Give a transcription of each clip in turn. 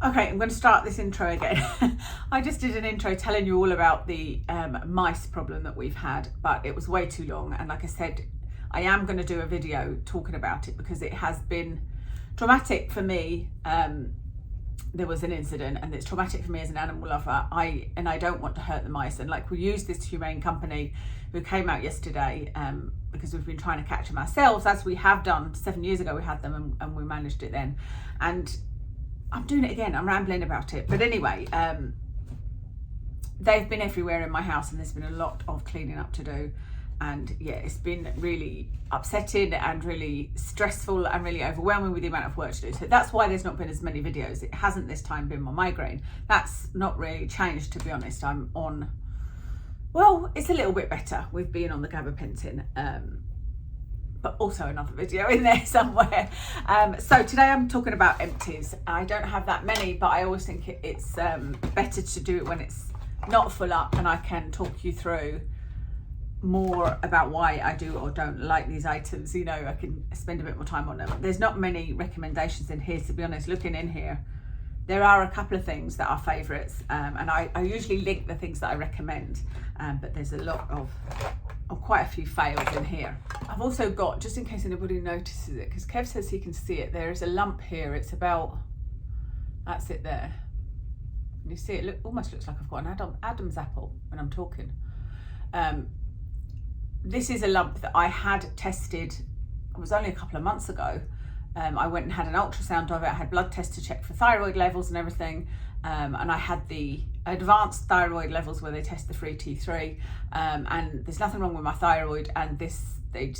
Okay, I'm going to start this intro again. I just did an intro telling you all about the mice problem that we've had, but it was way too long. And like I said, I am going to do a video talking about it because it has been traumatic for me. There was an incident and it's traumatic for me as an animal lover. I don't want to hurt the mice. And like, we use this humane company who came out yesterday because we've been trying to catch them ourselves, as we have done 7 years ago. We had them and we managed it then. And I'm doing it again, I'm rambling about it. But anyway, they've been everywhere in my house and there's been a lot of cleaning up to do. And yeah, it's been really upsetting and really stressful and really overwhelming with the amount of work to do. So that's why there's not been as many videos. It hasn't this time been my migraine. That's not really changed, to be honest. I'm on, well, it's a little bit better with being on the gabapentin. But also another video in there somewhere. So today I'm talking about empties. I don't have that many, but I always think it's better to do it when it's not full up, and I can talk you through more about why I do or don't like these items. You know, I can spend a bit more time on them. There's not many recommendations in here, to be honest. Looking in here, there are a couple of things that are favourites, and I usually link the things that I recommend, but there's a lot of quite a few fails in here. I've also got, just in case anybody notices it, because Kev says he can see it, there is a lump here. It's about, that's it there. Can you see it? Look, almost looks like I've got an Adam's apple when I'm talking. This is a lump that I had tested, it was only a couple of months ago. I went and had an ultrasound of it. I had blood tests to check for thyroid levels and everything. And I had the advanced thyroid levels where they test the free T3, and there's nothing wrong with my thyroid. And this, they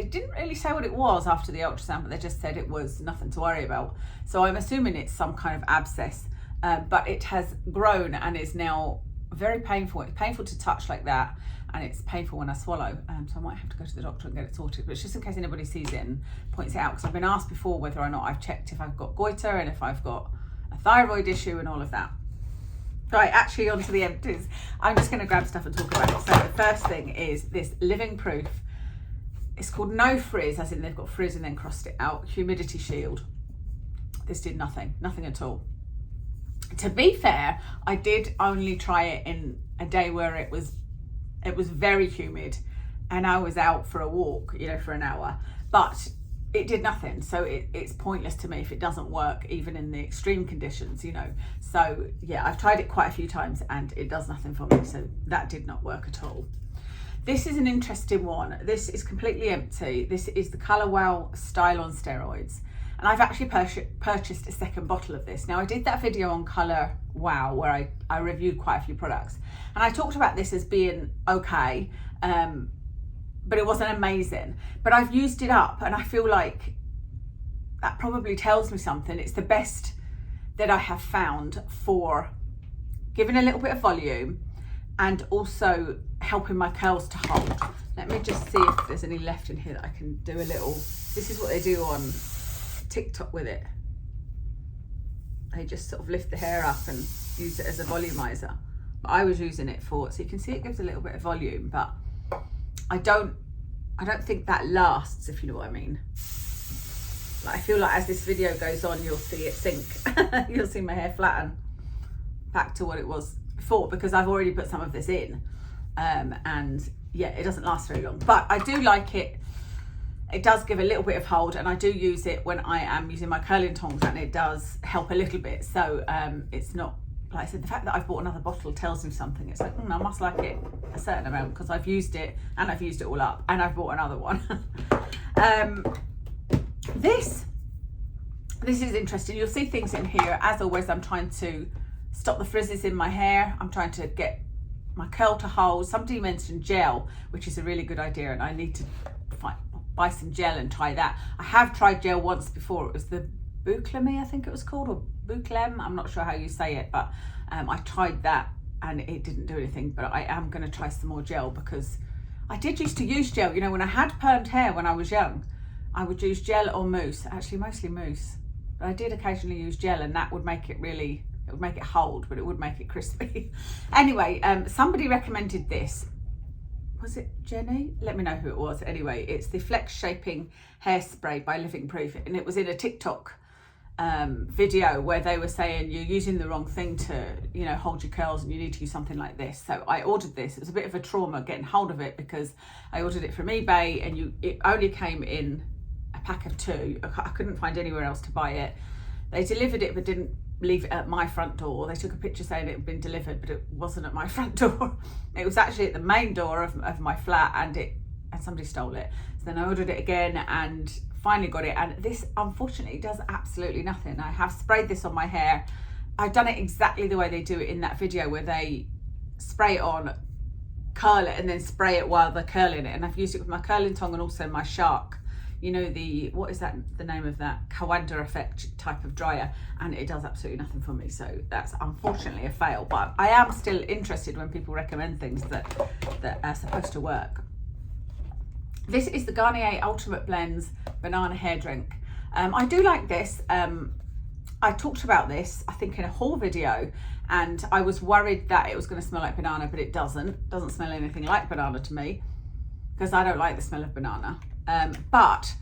didn't really say what it was after the ultrasound, but they just said it was nothing to worry about. So I'm assuming it's some kind of abscess, but it has grown and is now very painful. It's painful to touch like that, and it's painful when I swallow. So I might have to go to the doctor and get it sorted, but it's just in case anybody sees it and points it out, because I've been asked before whether or not I've checked if I've got goiter and if I've got a thyroid issue and all of that. Right, actually onto the empties. I'm just going to grab stuff and talk about it. So the first thing is this Living Proof. It's called No Frizz, as in they've got frizz and then crossed it out, humidity shield. This did nothing at all. To be fair, I did only try it in a day where it was very humid and I was out for a walk, you know, for an hour, but it did nothing. So it's pointless to me if it doesn't work, even in the extreme conditions, you know. So yeah, I've tried it quite a few times and it does nothing for me. So that did not work at all. This is an interesting one. This is completely empty. This is the Colour Wow Style on Steroids. And I've actually purchased a second bottle of this. Now, I did that video on Colour Wow where I reviewed quite a few products. And I talked about this as being okay, but it wasn't amazing. But I've used it up and I feel like that probably tells me something. It's the best that I have found for giving a little bit of volume and also helping my curls to hold. Let me just see if there's any left in here that I can do a little, this is what they do on TikTok with it. They just sort of lift the hair up and use it as a volumizer. But I was using it for, so you can see it gives a little bit of volume, but I don't think that lasts, if you know what I mean. Like, I feel like as this video goes on, you'll see it sink. You'll see my hair flatten back to what it was before, because I've already put some of this in. And yeah, it doesn't last very long, but I do like it. It does give a little bit of hold, and I do use it when I am using my curling tongs, and it does help a little bit. So it's not, like I said, the fact that I've bought another bottle tells me something. It's like, I must like it a certain amount because I've used it and I've used it all up and I've bought another one. This is interesting. You'll see things in here. As always, I'm trying to stop the frizzes in my hair. I'm trying to get my curl to hold. Somebody mentioned gel, which is a really good idea, and I need to buy some gel and try that. I have tried gel once before. It was the Bouclame, I think it was called, or Bouclame, I'm not sure how you say it, but I tried that and it didn't do anything. But I am going to try some more gel, because I did used to use gel, you know, when I had permed hair when I was young. I would use gel or mousse, actually mostly mousse, but I did occasionally use gel, and that would make it really, it would make it hold, but it would make it crispy. Anyway, somebody recommended this. Was it Jenny? Let me know who it was. Anyway, it's the Flex Shaping Hairspray by Living Proof, and it was in a TikTok video where they were saying you're using the wrong thing to, you know, hold your curls and you need to use something like this. So I ordered this. It was a bit of a trauma getting hold of it because I ordered it from eBay and it only came in a pack of 2. I couldn't find anywhere else to buy it. They delivered it but didn't leave it at my front door. They took a picture saying it had been delivered, but it wasn't at my front door. It was actually at the main door of my flat, and somebody stole it. So then I ordered it again and finally got it, and this unfortunately does absolutely nothing. I have sprayed this on my hair. I've done it exactly the way they do it in that video where they spray it on, curl it, and then spray it while they're curling it. And I've used it with my curling tong and also my Shark, you know, what is that, the name of that Kawanda effect type of dryer, and it does absolutely nothing for me. So that's unfortunately a fail, but I am still interested when people recommend things that are supposed to work. This is the Garnier Ultimate Blends Banana Hair Drink. I do like this. I talked about this, I think, in a haul video, and I was worried that it was going to smell like banana, but it doesn't. It doesn't smell anything like banana to me because I don't like the smell of banana. But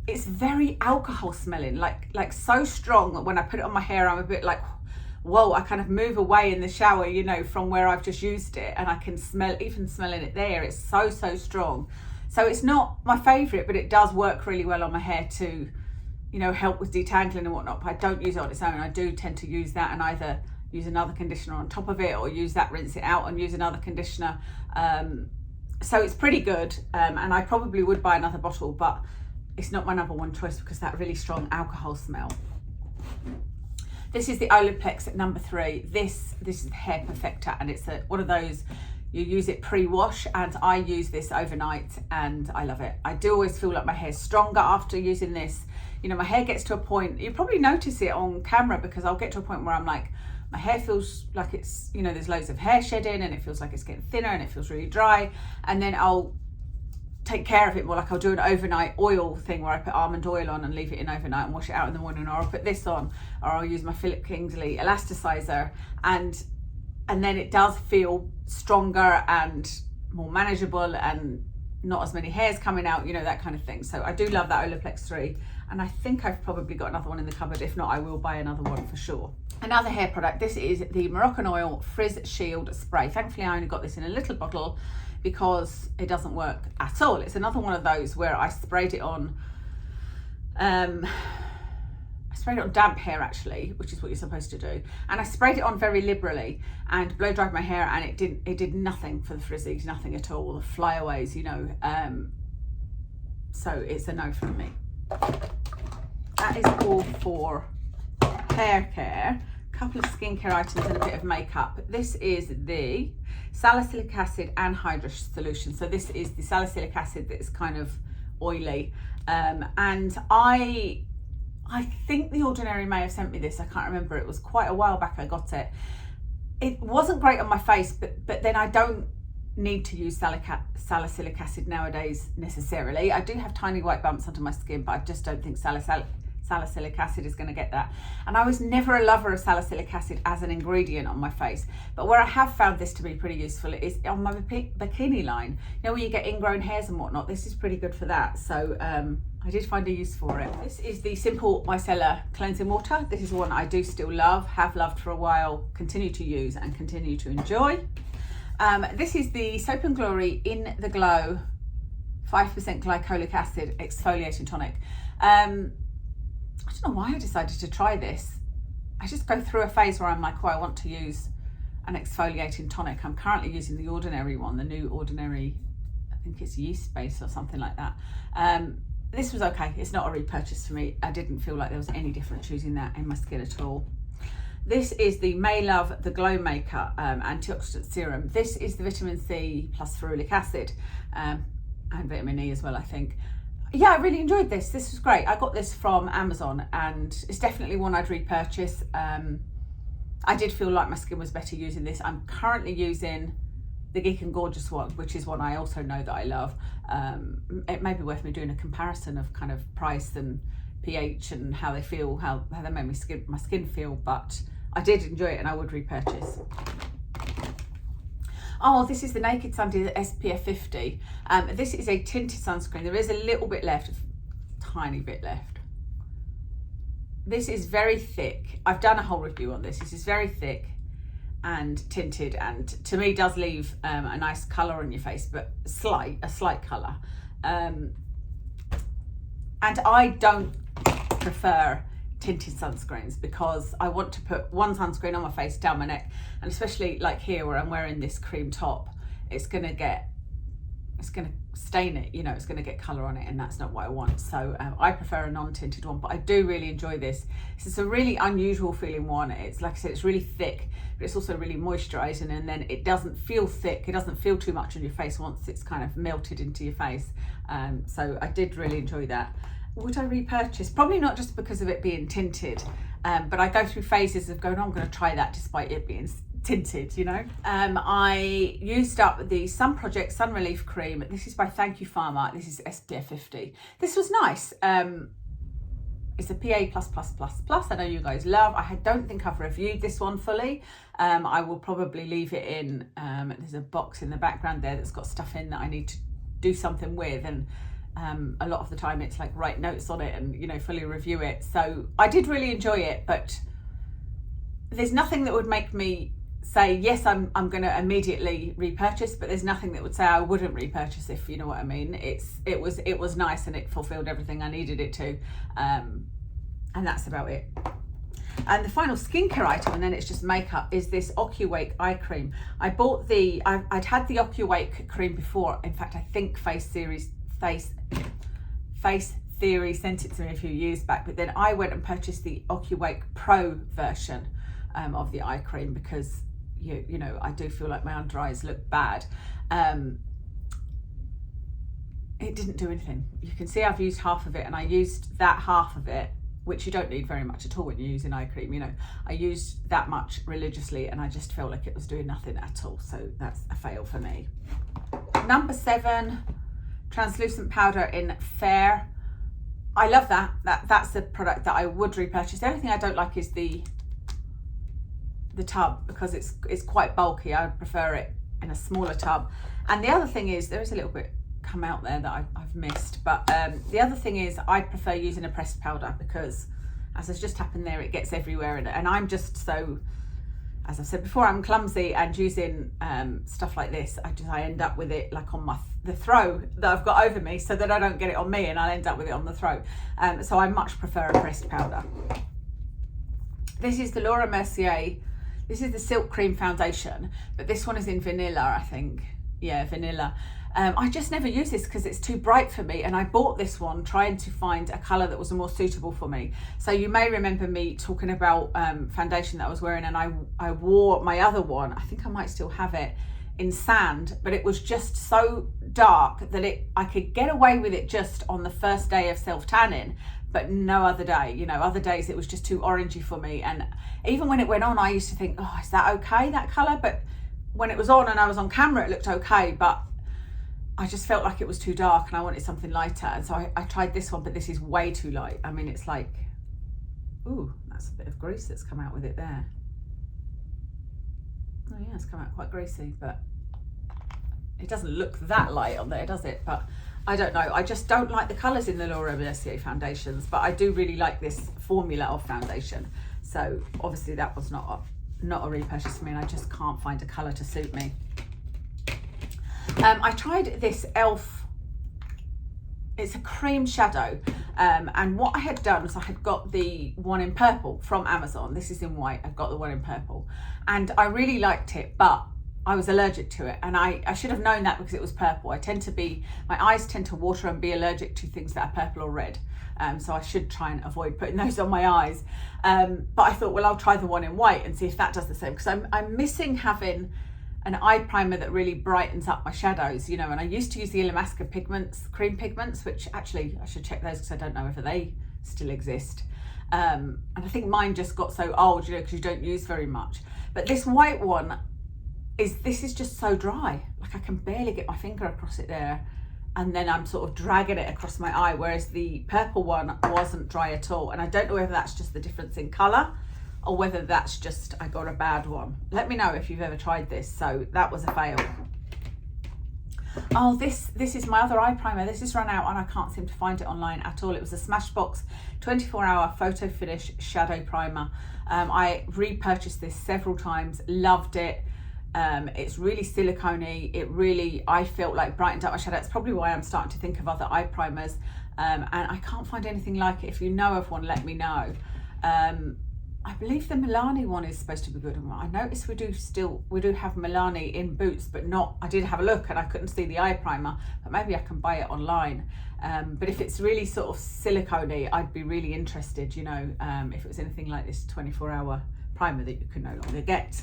it's very alcohol smelling, like so strong that when I put it on my hair, I'm a bit like, whoa, I kind of move away in the shower, you know, from where I've just used it, and I can smell, even smelling it there, it's so strong. So it's not my favourite, but it does work really well on my hair to, you know, help with detangling and whatnot. But I don't use it on its own. I do tend to use that and either use another conditioner on top of it or use that, rinse it out and use another conditioner. So it's pretty good, and I probably would buy another bottle, but it's not my #1 choice because that really strong alcohol smell. This is the Olaplex No3. This is the Hair Perfector, and it's one of those, you use it pre-wash, and I use this overnight and I love it. I do always feel like my hair's stronger after using this. You know, my hair gets to a point, you probably notice it on camera, because I'll get to a point where I'm like, my hair feels like it's, you know, there's loads of hair shedding and it feels like it's getting thinner and it feels really dry, and then I'll take care of it more. Like I'll do an overnight oil thing where I put almond oil on and leave it in overnight and wash it out in the morning, or I'll put this on, or I'll use my Philip Kingsley elasticizer, and then it does feel stronger and more manageable and not as many hairs coming out, you know, that kind of thing. So I do love that Olaplex 3, and I think I've probably got another one in the cupboard. If not, I will buy another one for sure. Another hair product, this is the Moroccan Oil Frizz Shield Spray. Thankfully I only got this in a little bottle because it doesn't work at all. It's another one of those where I sprayed it on damp hair actually, which is what you're supposed to do, and I sprayed it on very liberally and blow dried my hair, and it did nothing for the frizzies, nothing at all, the flyaways, you know. So it's a no from me. That is all for hair care. A couple of skincare items and a bit of makeup. This is the Salicylic Acid and Hydra solution. So this is the salicylic acid that's kind of oily, and I think the Ordinary may have sent me this. I can't remember. It was quite a while back I got it. It wasn't great on my face, but then I don't need to use salicylic acid nowadays necessarily. I do have tiny white bumps under my skin, but I just don't think salicylic acid is going to get that. And I was never a lover of salicylic acid as an ingredient on my face, but where I have found this to be pretty useful is on my bikini line. You know, where you get ingrown hairs and whatnot, this is pretty good for that. So I did find a use for it. This is the Simple Micellar Cleansing Water. This is one I do still love, have loved for a while, continue to use and continue to enjoy. This is the Soap & Glory In The Glow 5% glycolic acid exfoliating tonic. I don't know why I decided to try this. I just go through a phase where I'm like, oh, I want to use an exfoliating tonic. I'm currently using the Ordinary one, the new Ordinary, I think it's yeast base or something like that. This was okay. It's not a repurchase for me. I didn't feel like there was any difference using that in my skin at all. This is the Maelove The Glow Maker Antioxidant Serum. This is the vitamin C plus ferulic acid and vitamin E as well, I think. Yeah, I really enjoyed this. This was great. I got this from Amazon and it's definitely one I'd repurchase. I did feel like my skin was better using this. I'm currently using the Geek and Gorgeous one, which is one I also know that I love. It may be worth me doing a comparison of kind of price and pH and how they feel, how they made my skin feel, but I did enjoy it and I would repurchase. Oh, this is the Naked Sunday SPF 50. This is a tinted sunscreen. There is a little bit left, a tiny bit left. this is very thick. I've done a whole review on this. This is very thick and tinted, and to me does leave a nice colour on your face, but a slight colour. And I don't prefer tinted sunscreens because I want to put one sunscreen on my face, down my neck, and especially like here where I'm wearing this cream top, it's gonna stain it, you know, it's gonna get colour on it, and that's not what I want. So I prefer a non-tinted one, but I do really enjoy this. This is a really unusual feeling one. It's like I said, it's really thick, but it's also really moisturising, and then it doesn't feel thick, it doesn't feel too much on your face once it's kind of melted into your face. So I did really enjoy that. Would I repurchase? Probably not, just because of it being tinted, but I go through phases of going, oh, I'm going to try that despite it being tinted, you know. I used up the Sunproject Sun Relief Cream. This is by Thank You Farmart. This is SPF 50. This was nice. It's a PA++++. I know you guys love. I don't think I've reviewed this one fully. I will probably leave it in. There's a box in the background there that's got stuff in that I need to do something with, and a lot of the time it's like write notes on it and, you know, fully review it. So I did really enjoy it, but there's nothing that would make me say yes, I'm going to immediately repurchase, but there's nothing that would say I wouldn't repurchase, if you know what I mean. It was nice, and it fulfilled everything I needed it to, and that's about it. And the final skincare item, and then it's just makeup, is this Ocu Wake eye cream. I bought I'd had the Ocu Wake cream before. In fact, I think Face Theory sent it to me a few years back, but then I went and purchased the Ocu Wake Pro version of the eye cream because you know, I do feel like my under eyes look bad. It didn't do anything. You can see I've used half of it, and I used that half of it, which you don't need very much at all when you're using eye cream, you know. I used that much religiously, and I just felt like it was doing nothing at all. So that's a fail for me. Number 7, translucent powder in Fair. I love that. That's the product that I would repurchase. The only thing I don't like is the tub, because it's quite bulky. I prefer it in a smaller tub. And the other thing is, there is a little bit come out there that I've missed, but the other thing is I prefer using a pressed powder, because as has just happened there, it gets everywhere, and I'm just so, as I said before, I'm clumsy, and using stuff like this, I end up with it like on the throw that I've got over me, so that I don't get it on me and I'll end up with it on the throat. So I much prefer a pressed powder. This is the Laura Mercier. This is the Silk Cream Foundation, but this one is in vanilla, I think. Yeah, vanilla. I just never use this because it's too bright for me, and I bought this one trying to find a colour that was more suitable for me. So you may remember me talking about foundation that I was wearing, and I wore my other one, I think I might still have it, in sand, but it was just so dark that I could get away with it just on the first day of self-tanning, but no other day. You know, other days it was just too orangey for me, and even when it went on, I used to think, oh, is that okay, that colour? But when it was on and I was on camera, it looked okay, but I just felt like it was too dark and I wanted something lighter. And so I tried this one, but this is way too light. I mean, it's like, ooh, that's a bit of grease that's come out with it there. Oh yeah, it's come out quite greasy, but it doesn't look that light on there, does it? But I don't know, I just don't like the colours in the Laura Mercier foundations, but I do really like this formula of foundation. So obviously that was not a repurchase for me, and I just can't find a colour to suit me. I tried this e.l.f. It's a cream shadow, and what I had done was I had got the one in purple from Amazon. This is in white. I've got the one in purple, and I really liked it, but I was allergic to it, and I should have known that because it was purple. My eyes tend to water and be allergic to things that are purple or red, so I should try and avoid putting those on my eyes. But I thought, well, I'll try the one in white and see if that does the same, because I'm missing having an eye primer that really brightens up my shadows, you know. And I used to use the Illamasqua pigments, cream pigments, which actually I should check those because I don't know whether they still exist. And I think mine just got so old, you know, because you don't use very much. But this white one this is just so dry, like I can barely get my finger across it there, and then I'm sort of dragging it across my eye, whereas the purple one wasn't dry at all. And I don't know whether that's just the difference in colour or whether that's just I got a bad one. Let me know if you've ever tried this. So that was a fail. Oh, this is my other eye primer. This has run out and I can't seem to find it online at all. It was a Smashbox 24-hour photo finish shadow primer. I repurchased this several times, loved it. It's really silicone-y. It really, I felt like, brightened up my shadow. It's probably why I'm starting to think of other eye primers, and I can't find anything like it. If you know of one, let me know. I believe the Milani one is supposed to be good. I noticed we do have Milani in Boots, but not, I did have a look and I couldn't see the eye primer, but maybe I can buy it online. But if it's really sort of silicone-y, I'd be really interested, you know, if it was anything like this 24-hour primer that you can no longer get.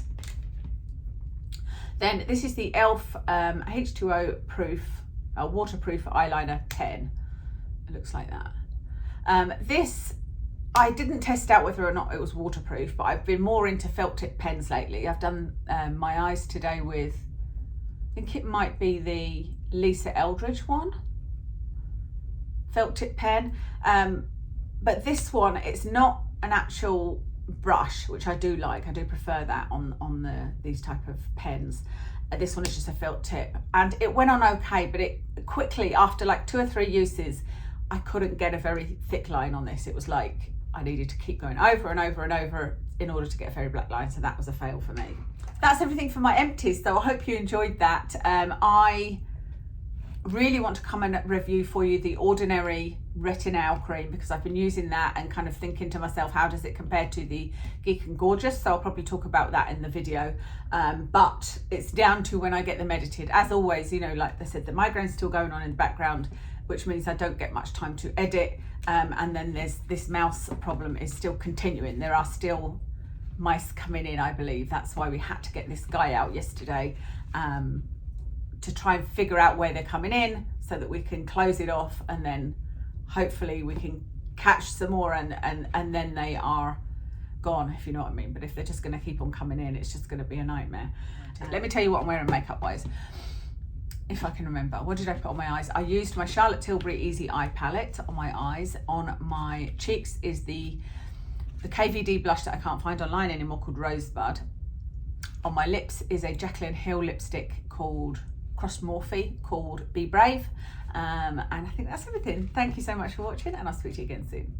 Then this is the e.l.f. H2O proof, waterproof eyeliner pen. It looks like that. This, I didn't test out whether or not it was waterproof, but I've been more into felt tip pens lately. I've done my eyes today with, I think it might be the Lisa Eldridge one, felt tip pen. But this one, it's not an actual brush, which I do like. I do prefer that on these type of pens. This one is just a felt tip, and it went on okay, but it quickly, after like 2 or 3 uses, I couldn't get a very thick line on this. It was like I needed to keep going over and over and over in order to get a very black line, so that was a fail for me. That's everything for my empties, so I hope you enjoyed that. I really want to come and review for you the Ordinary Retinol cream, because I've been using that and kind of thinking to myself, how does it compare to the Geek and Gorgeous? So I'll probably talk about that in the video, but it's down to when I get them edited. As always, you know, like I said, the migraine's still going on in the background, which means I don't get much time to edit, and then there's this mouse problem is still continuing. There are still mice coming in, I believe. That's why we had to get this guy out yesterday, to try and figure out where they're coming in so that we can close it off, and then hopefully we can catch some more and then they are gone, if you know what I mean. But if they're just going to keep on coming in, it's just going to be a nightmare. Let me tell you what I'm wearing makeup wise, if I can remember. What did I put on my eyes? I used my Charlotte Tilbury Easy Eye Palette on my eyes. On my cheeks is the KVD blush that I can't find online anymore, called Rosebud. On my lips is a Jaclyn Hill lipstick called Morphe, called Be Brave. And I think that's everything. Thank you so much for watching, and I'll speak to you again soon.